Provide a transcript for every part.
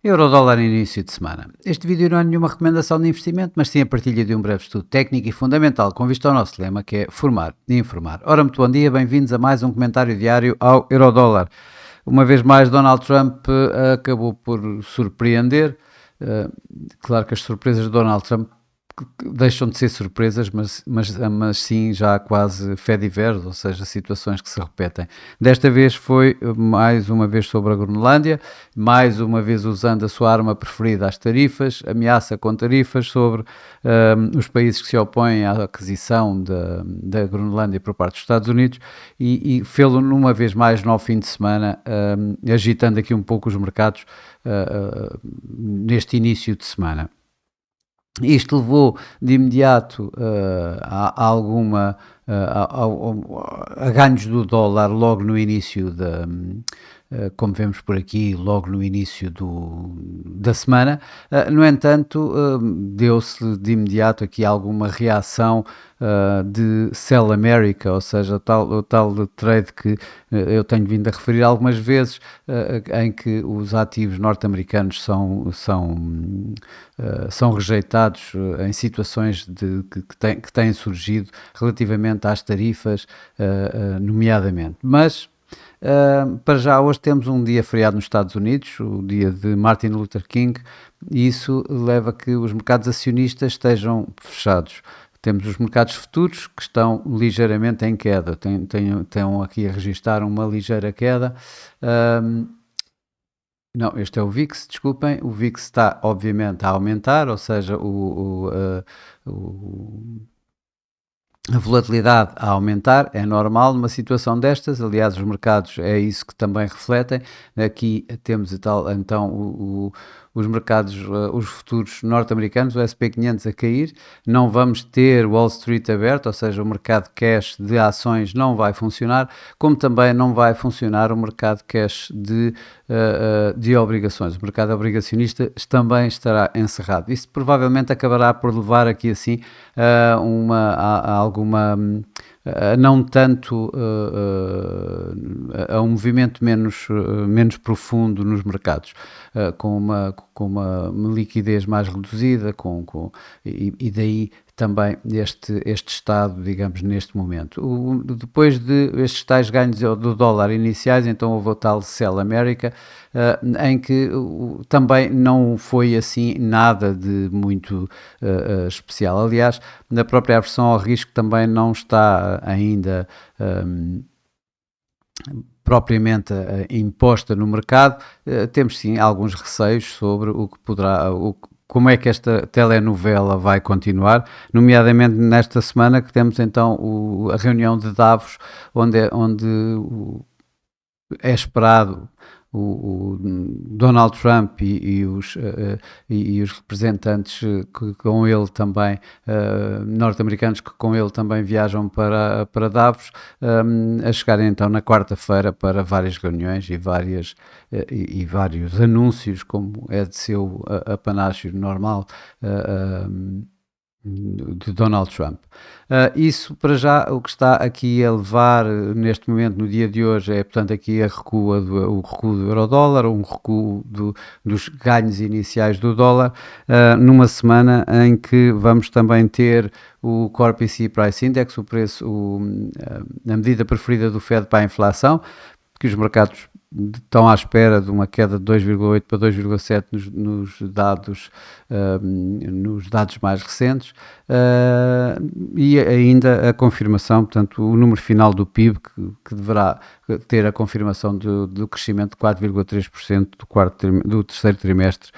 Eurodólar início de semana. Este vídeo não é nenhuma recomendação de investimento, mas sim a partilha de um breve estudo técnico e fundamental com vista ao nosso lema, que é formar e informar. Ora, muito bom dia, bem-vindos a mais um comentário diário ao Eurodólar. Uma vez mais, Donald Trump acabou por surpreender. Claro que as surpresas de Donald Trump deixam de ser surpresas, mas sim já quase fediveres, ou seja, situações que se repetem. Desta vez foi mais uma vez sobre a Groenlândia, mais uma vez usando a sua arma preferida, as tarifas, ameaça com tarifas sobre os países que se opõem à aquisição da Groenlândia por parte dos Estados Unidos e fê-lo numa vez mais no fim de semana, agitando aqui um pouco os mercados neste início de semana. Isto levou de imediato a ganhos do dólar logo no início como vemos por aqui, logo no início da semana. No entanto, deu-se de imediato aqui alguma reação de Sell America, ou seja, o tal trade que eu tenho vindo a referir algumas vezes, em que os ativos norte-americanos são rejeitados em situações que têm surgido relativamente às tarifas, nomeadamente. Mas para já hoje temos um dia feriado nos Estados Unidos, o dia de Martin Luther King, e isso leva a que os mercados acionistas estejam fechados. Temos os mercados futuros que estão ligeiramente em queda, estão aqui a registrar uma ligeira queda. Não, este é o VIX, desculpem. O VIX está, obviamente, a aumentar, ou seja, a volatilidade a aumentar, é normal numa situação destas. Aliás, os mercados é isso que também refletem. Aqui temos então os mercados, os futuros norte-americanos, o SP500 a cair. Não vamos ter Wall Street aberto, ou seja, o mercado cash de ações não vai funcionar, como também não vai funcionar o mercado cash de obrigações. O mercado obrigacionista também estará encerrado. Isso provavelmente acabará por levar aqui assim a alguma não tanto a um movimento menos profundo nos mercados, com uma liquidez mais reduzida, e daí também este estado, digamos, neste momento. Depois de estes tais ganhos do dólar iniciais, então houve o tal Sell America, em que também não foi assim nada de muito especial. Aliás, na própria aversão ao risco também não está ainda propriamente imposta no mercado. Temos sim alguns receios sobre como é que esta telenovela vai continuar, nomeadamente nesta semana que temos então a reunião de Davos, onde é esperado o Donald Trump e os representantes que com ele também, norte-americanos que com ele também viajam para Davos, a chegarem então na quarta-feira para várias reuniões e vários anúncios, como é de seu apanágio normal, de Donald Trump. Isso para já o que está aqui a levar neste momento, no dia de hoje, é portanto aqui o recuo do euro-dólar, um recuo dos ganhos iniciais do dólar, numa semana em que vamos também ter o Core PCE Price Index, a medida preferida do Fed para a inflação, que os mercados estão à espera de uma queda de 2,8 para 2,7 nos dados mais recentes, e ainda a confirmação, portanto, o número final do PIB, que deverá ter a confirmação do crescimento de 4,3% do terceiro trimestre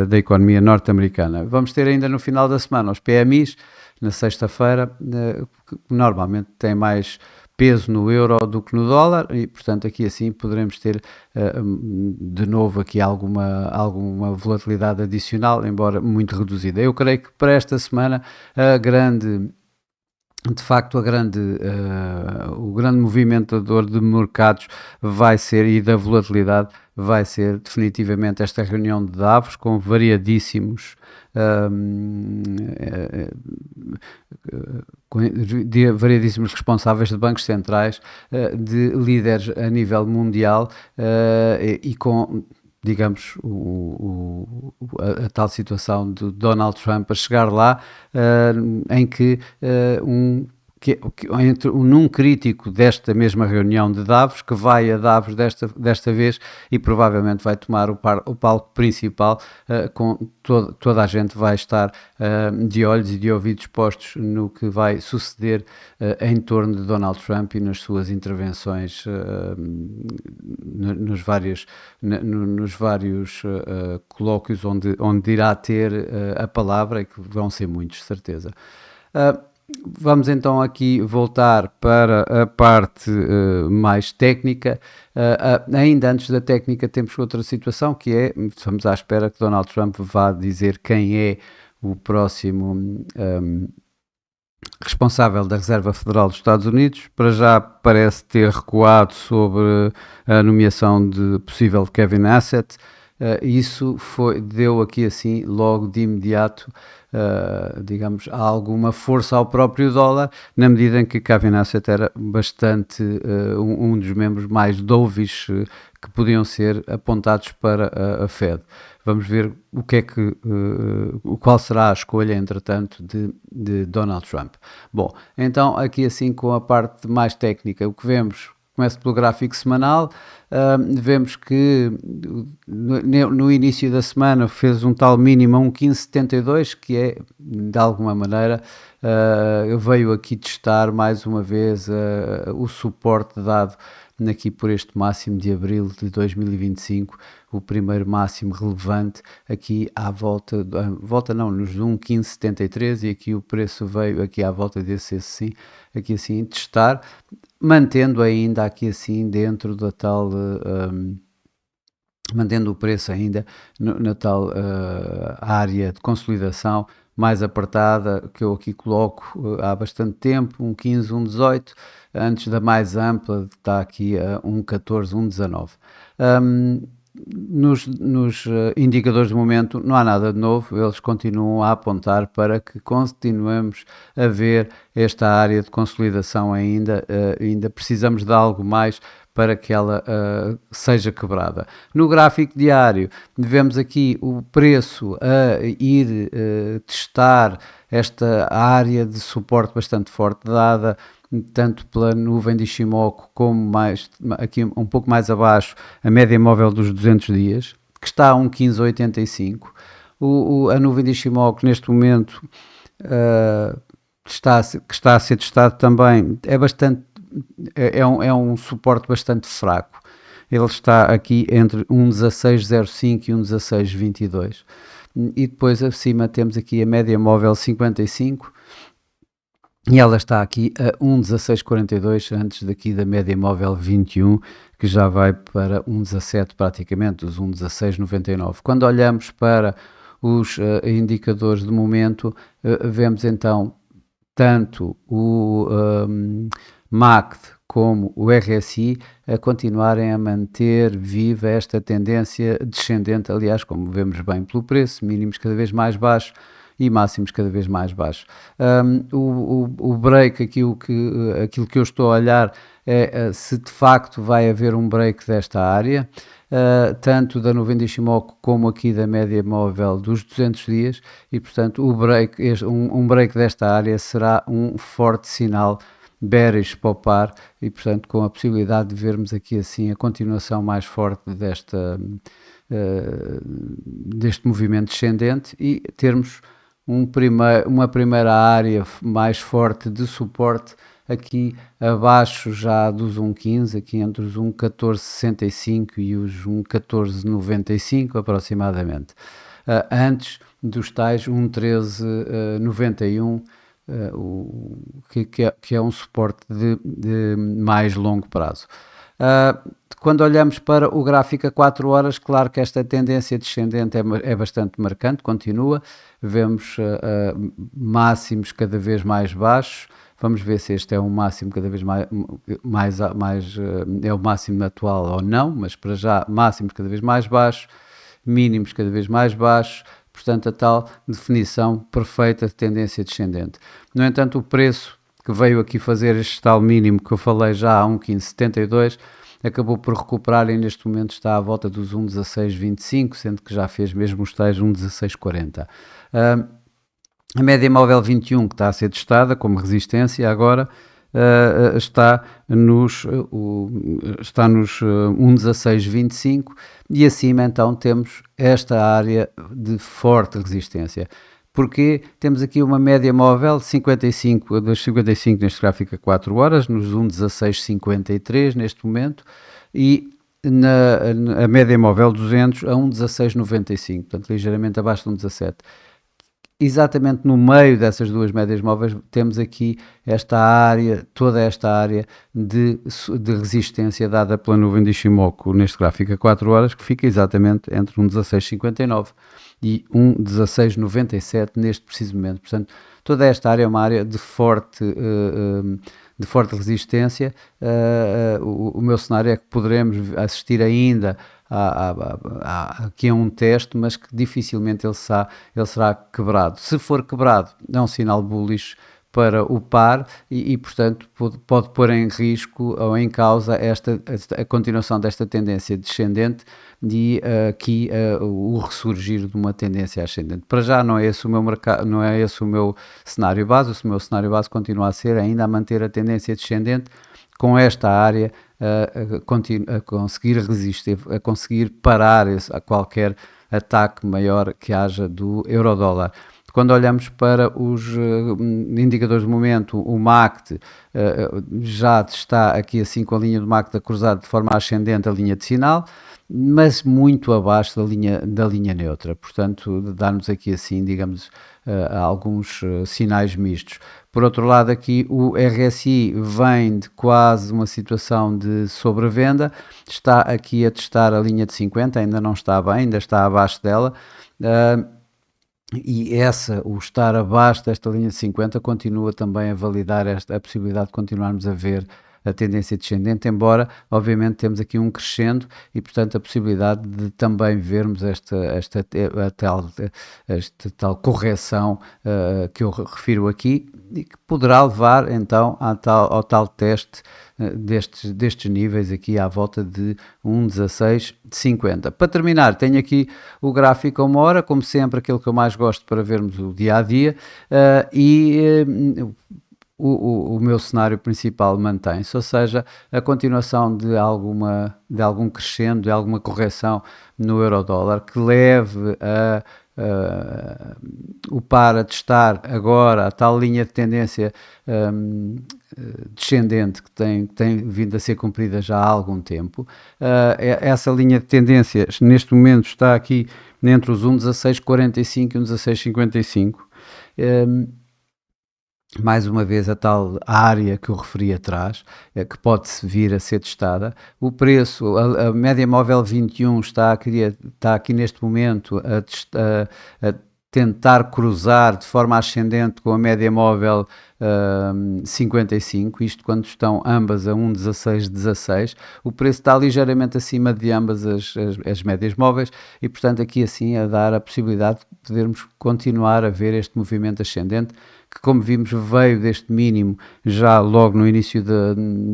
da economia norte-americana. Vamos ter ainda no final da semana os PMIs, na sexta-feira, que normalmente têm mais peso no euro do que no dólar, e portanto aqui assim poderemos ter de novo aqui alguma volatilidade adicional, embora muito reduzida. Eu creio que para esta semana de facto o grande movimentador de mercados vai ser, e da volatilidade, vai ser definitivamente esta reunião de Davos, com variadíssimos responsáveis de bancos centrais, de líderes a nível mundial, e com digamos, a tal situação de Donald Trump a chegar lá, em que num crítico desta mesma reunião de Davos, que vai a Davos desta vez e provavelmente vai tomar o palco principal, com toda a gente vai estar de olhos e de ouvidos postos no que vai suceder em torno de Donald Trump e nas suas intervenções nos vários colóquios onde irá ter a palavra, e que vão ser muitos, de certeza. Vamos então aqui voltar para a parte mais técnica. Ainda antes da técnica temos outra situação, que é, estamos à espera que Donald Trump vá dizer quem é o próximo responsável da Reserva Federal dos Estados Unidos. Para já parece ter recuado sobre a nomeação de possível Kevin Hassett. Isso deu aqui assim, logo de imediato, digamos, alguma força ao próprio dólar, na medida em que Kevin Hassett era bastante um dos membros mais dovish que podiam ser apontados para a Fed. Vamos ver qual será a escolha, entretanto, de Donald Trump. Bom, então aqui assim com a parte mais técnica, o que vemos, começo pelo gráfico semanal, vemos que no início da semana fez um tal mínimo a 1,1572, que é, de alguma maneira, veio aqui testar mais uma vez o suporte dado aqui por este máximo de abril de 2025, o primeiro máximo relevante aqui à volta não, nos 1,1573, e aqui o preço veio aqui à volta desse assim, aqui assim testar, mantendo ainda aqui assim dentro da tal mantendo o preço ainda na tal área de consolidação mais apertada, que eu aqui coloco há bastante tempo, 1,15, 1,18, antes da mais ampla, está aqui a 1,14, 1,19. Nos indicadores de momento não há nada de novo, eles continuam a apontar para que continuemos a ver esta área de consolidação ainda precisamos de algo mais para que ela seja quebrada. No gráfico diário, vemos aqui o preço a ir testar esta área de suporte bastante forte, dada tanto pela nuvem de Ishimoku como aqui um pouco mais abaixo, a média móvel dos 200 dias, que está a 1,1585. A nuvem de Ishimoku neste momento que está a ser testado também é um suporte bastante fraco. Ele está aqui entre 1,1605 e 1,1622. E depois acima temos aqui a média móvel 55, e ela está aqui a 1,1642, antes daqui da média móvel 21, que já vai para 1,17 praticamente, os 1,1699. Quando olhamos para os indicadores de momento, vemos então tanto o MACD como o RSI a continuarem a manter viva esta tendência descendente, aliás, como vemos bem pelo preço, mínimos cada vez mais baixos e máximos cada vez mais baixos. O break, aquilo que eu estou a olhar é se de facto vai haver um break desta área, tanto da nuvem de Ishimoku como aqui da média móvel dos 200 dias, e portanto um break desta área será um forte sinal bearish para o par, e portanto com a possibilidade de vermos aqui assim a continuação mais forte deste movimento descendente e termos uma primeira área mais forte de suporte aqui abaixo já dos 1,15, aqui entre os 1,1465 e os 1,1495 aproximadamente, antes dos tais 1,1391, que é um suporte de mais longo prazo. Quando olhamos para o gráfico a 4 horas, claro que esta tendência descendente é bastante marcante, continua, vemos máximos cada vez mais baixos. Vamos ver se este é um máximo cada vez mais é o máximo atual ou não, mas para já máximos cada vez mais baixos, mínimos cada vez mais baixos, portanto a tal definição perfeita de tendência descendente. No entanto, o preço que veio aqui fazer este tal mínimo que eu falei já a 1,1572, acabou por recuperar e neste momento está à volta dos 1,1625, sendo que já fez mesmo os tais 1,1640. A média móvel 21, que está a ser testada como resistência agora, está nos 1,1625 e acima então temos esta área de forte resistência. Porque temos aqui uma média móvel de 55, das 55 neste gráfico a 4 horas, nos 1,1653 neste momento, e a média móvel 200 a 1,1695, portanto ligeiramente abaixo de 1,17. Exatamente no meio dessas duas médias móveis temos aqui esta área, toda esta área de resistência dada pela nuvem de Ishimoku neste gráfico a 4 horas, que fica exatamente entre 1,1659 e 1,1697 neste preciso momento. Portanto, toda esta área é uma área de forte resistência. O meu cenário é que poderemos assistir ainda aqui é um teste, mas que dificilmente ele será quebrado. Se for quebrado, é um sinal bullish para o par e portanto, pode pôr em risco ou em causa a continuação desta tendência descendente e aqui o ressurgir de uma tendência ascendente. Para já não é esse o meu mercado, não é esse o meu cenário base. O meu cenário base continua a ser ainda a manter a tendência descendente com esta área a conseguir resistir, a conseguir parar a qualquer ataque maior que haja do euro-dólar. Quando olhamos para os indicadores de momento, o MACD já está aqui assim com a linha do MACD a cruzar de forma ascendente a linha de sinal, mas muito abaixo da linha neutra. Portanto, dá-nos aqui assim, digamos, alguns sinais mistos. Por outro lado, aqui o RSI vem de quase uma situação de sobrevenda, está aqui a testar a linha de 50, ainda não está bem, ainda está abaixo dela. E o estar abaixo desta linha de 50 continua também a validar a possibilidade de continuarmos a ver a tendência descendente, embora obviamente temos aqui um crescendo e portanto a possibilidade de também vermos esta tal correção que eu refiro aqui e que poderá levar então ao tal teste destes níveis aqui à volta de 1,1650. Para terminar, tenho aqui o gráfico a uma hora, como sempre aquele que eu mais gosto para vermos o dia a dia o meu cenário principal mantém-se, ou seja, a continuação de algum crescendo, de alguma correção no euro-dólar que leve o par a testar agora a tal linha de tendência descendente que tem vindo a ser cumprida já há algum tempo. Essa linha de tendências neste momento está aqui entre os 1,1645 e 1,1655. Mais uma vez a tal área que eu referi atrás, que pode-se vir a ser testada. O preço, a média móvel 21 está aqui neste momento a tentar cruzar de forma ascendente com a média móvel 55, isto quando estão ambas a 1,1616, o preço está ligeiramente acima de ambas as médias móveis e portanto aqui assim a dar a possibilidade de podermos continuar a ver este movimento ascendente que, como vimos, veio deste mínimo já logo no início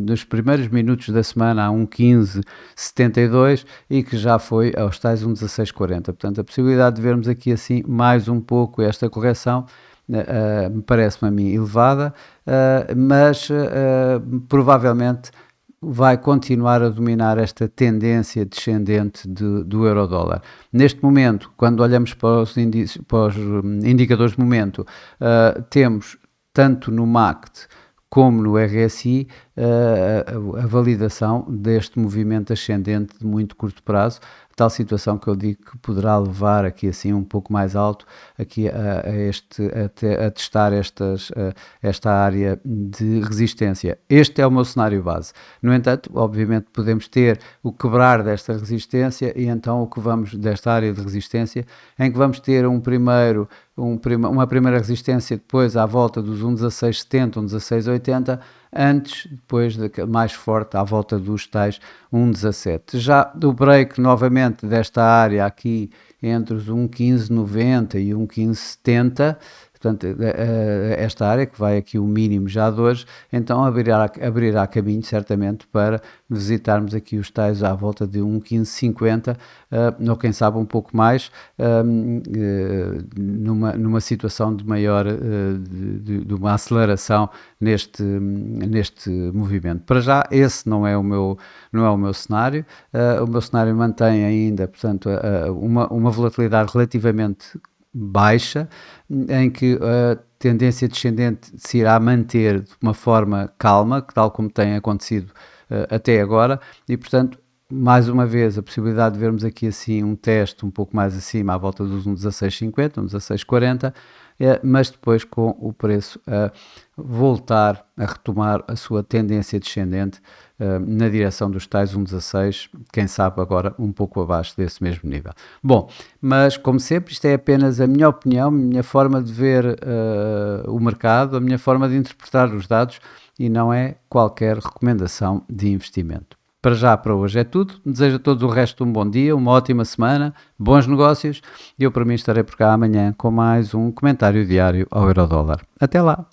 dos primeiros minutos da semana a 1,1572 e que já foi aos tais 1,1640. Portanto, a possibilidade de vermos aqui assim mais um pouco esta correção parece-me a mim elevada, mas provavelmente vai continuar a dominar esta tendência descendente do euro-dólar. Neste momento, quando olhamos para os indicadores de momento, temos tanto no MACD como no RSI a validação deste movimento ascendente de muito curto prazo, tal situação que eu digo que poderá levar aqui assim um pouco mais alto aqui a testar esta área de resistência. Este é o meu cenário base. No entanto, obviamente podemos ter o quebrar desta resistência e então o que vamos desta área de resistência, em que vamos ter uma primeira resistência depois à volta dos 1,1670, 1,1680, antes, depois mais forte à volta dos tais 1,17. Já o break novamente desta área aqui entre os 1,1590 e 1,1570 portanto, esta área, que vai aqui o mínimo já de hoje, então abrirá caminho certamente para visitarmos aqui os tais à volta de 1,1550, ou quem sabe um pouco mais, numa situação de maior, de uma aceleração neste movimento. Para já, esse não é o meu cenário. O meu cenário mantém ainda, portanto, uma volatilidade relativamente baixa, em que a tendência descendente se irá manter de uma forma calma, tal como tem acontecido até agora, e portanto, mais uma vez, a possibilidade de vermos aqui assim um teste um pouco mais acima, à volta dos 1,1650, 1,1640, mas depois com o preço a voltar a retomar a sua tendência descendente na direção dos tais 1,16, quem sabe agora um pouco abaixo desse mesmo nível. Bom, mas como sempre, isto é apenas a minha opinião, a minha forma de ver o mercado, a minha forma de interpretar os dados, e não é qualquer recomendação de investimento. Para já, para hoje é tudo. Desejo a todos o resto de um bom dia, uma ótima semana, bons negócios, e eu para mim estarei por cá amanhã com mais um comentário diário ao Eurodólar. Até lá!